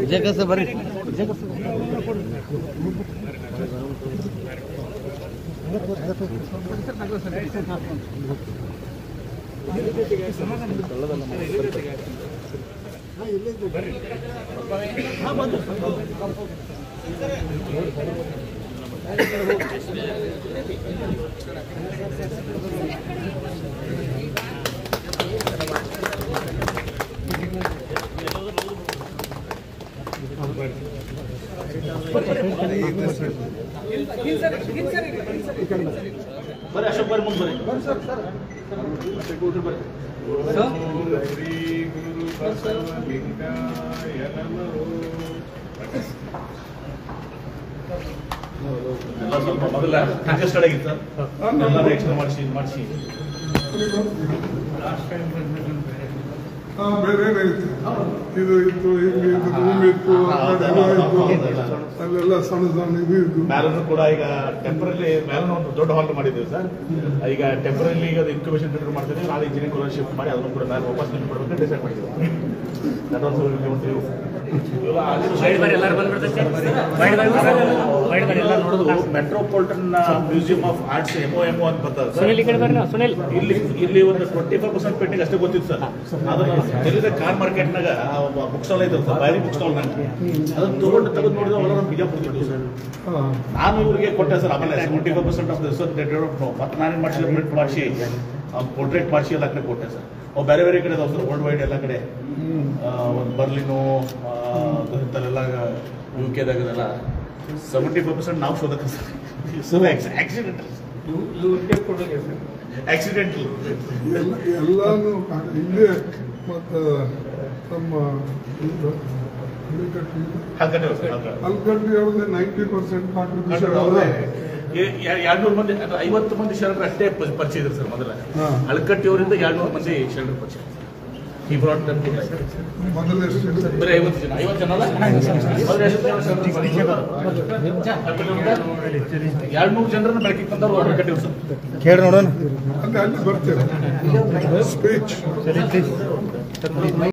ವಿಜಯಕಸ ಬರ್ರಿ बरे अशोक बरे मुझे बरे सर सर श्री गुरु बसवलिंगाय नमः ಎಲ್ಲ ಸ್ವಲ್ಪ ಮೊದಲ ಕಂಜೆಸ್ಟೆಡ್ ಆಗಿತ್ತು ಎಲ್ಲ ಎಕ್ಸ್ಟ್ರಾ ಮಾಡಿಸಿ ಬೇರೆ ಇದು ಇತ್ತು ಇಲ್ಲಿ ರೂಮ್ ಇತ್ತು ಅಲ್ಲೆಲ್ಲ ಸಣ್ಣ ಸಣ್ಣ ಇದು ಇದ್ದು ಮ್ಯಾಲನ್ನು ಕೂಡ ಈಗ ಟೆಂಪರಲಿ ಮ್ಯಾಲನ್ನು ಒಂದು ದೊಡ್ಡ ಹಾಲ್ ಮಾಡಿದ್ದೀವಿ ಸರ್. ಈಗ ಟೆಂಪರಲಿ ಈಗ ಇನ್ಕ್ಯುಬೇಷನ್ ಸೆಂಟರ್ ಮಾಡ್ತಿದ್ದೀವಿ. ನಾಳೆ ಇಂಜಿನಿಯರಿಂಗ್ ಕಾಲೇಜ್ ಶಿಫ್ಟ್ ಮಾಡಿ ಅದನ್ನು ಕೂಡ ನಾನು ವಾಪಸ್ ನಿಮ್ಗೆ ಕೊಡಬೇಕು ಡಿಸೈಡ್ ಮಾಡಿದ್ದೀವಿ. Metropolitan museum of arts MOMO ಅಂತ ಬರ್ತದೆ. ಇಲ್ಲಿ ಒಂದು 25% ಪೆಂಡಿಂಗ್ ಅಷ್ಟೇ ಗೊತ್ತಿತ್ತು ಸರ್. ಅದನ್ನ ಕಾರ್ ಮಾರ್ಕೆಟ್ನಾಗ ಬುಕ್ ಸ್ಟಾಲ್ ಐತೆ ಸರ್, ಬೈರಿ ಬುಕ್ ಸ್ಟಾಲ್ ಅದನ್ನು ತೆಗೆದು ನೋಡಿದ್ರೆ ಅವರ ಬಿಜಾಪುರ ಸರ್. ನಾನು ಇವ್ರಿಗೆ ಕೊಟ್ಟೆ ಸರ್. ಆಮೇಲೆ 75% ಆಫ್ ದಿಸ್ ಮತ್ತೆ ನಾನೇನು ಮಾಡಿಸಿಲ್ಲ, ಪ್ರಿಂಟ್ ಮಾಡಿಸಿ ಪೋರ್ಟ್ರೇಟ್ ಮಾಡಿಸಿ ಎಲ್ಲ ಕಡೆ ಕೊಟ್ಟೆ ಸರ್. ಅವು ಬೇರೆ ಬೇರೆ ಕಡೆ ಅದಾವೆ ಸರ್, ವರ್ಲ್ಡ್ ವೈಡ್ ಎಲ್ಲ ಕಡೆ. ಒಂದು ಬರ್ಲಿನು ಇಂಥಲ್ಲೆಲ್ಲ UK ದಾಗದೆಲ್ಲ 75% ನಾವು ಶೋಧಕ ಸರ್. ಸೊ ಆಕ್ಸಿಡೆಂಟಲ್ ಎಲ್ಲಾನು ಇಲ್ಲೇ ಮತ್ತು ನಮ್ಮ ಅಲ್ಕಟ್ಟಿ ಅವ್ರದ್ದು 90% ಕಾಂಟ್ರಿಬ್ಯೂಷನ್ 200 ಮಂದಿ 50 ಮಂದಿ ಶರಣರು ಅಷ್ಟೇ ಪರಿಚಯ ಇದ್ರು ಸರ್. ಮೊದಲ ಅಳಕಟ್ಟಿ ಅವರಿಂದ 200 ಮಂದಿ ಶರಣರು ಪರಿಚಯ. ಈ ಬ್ರಾಡ್ ಮೊದಲೇ ಬರೀ 50 ಜನ 50 ಜನ ಅಲ್ಲ 200 ಜನರನ್ನು ಬೆಳಕಿಗೆ ತಂದವರು ಅಳಕಟ್ಟಿ ಅವರು ಸರ್. ಕೇಳಿ ನೋಡೋಣ ಅಲ್ಲಿ ಬರ್ತೇವೆ ಸ್ಪೀಚ್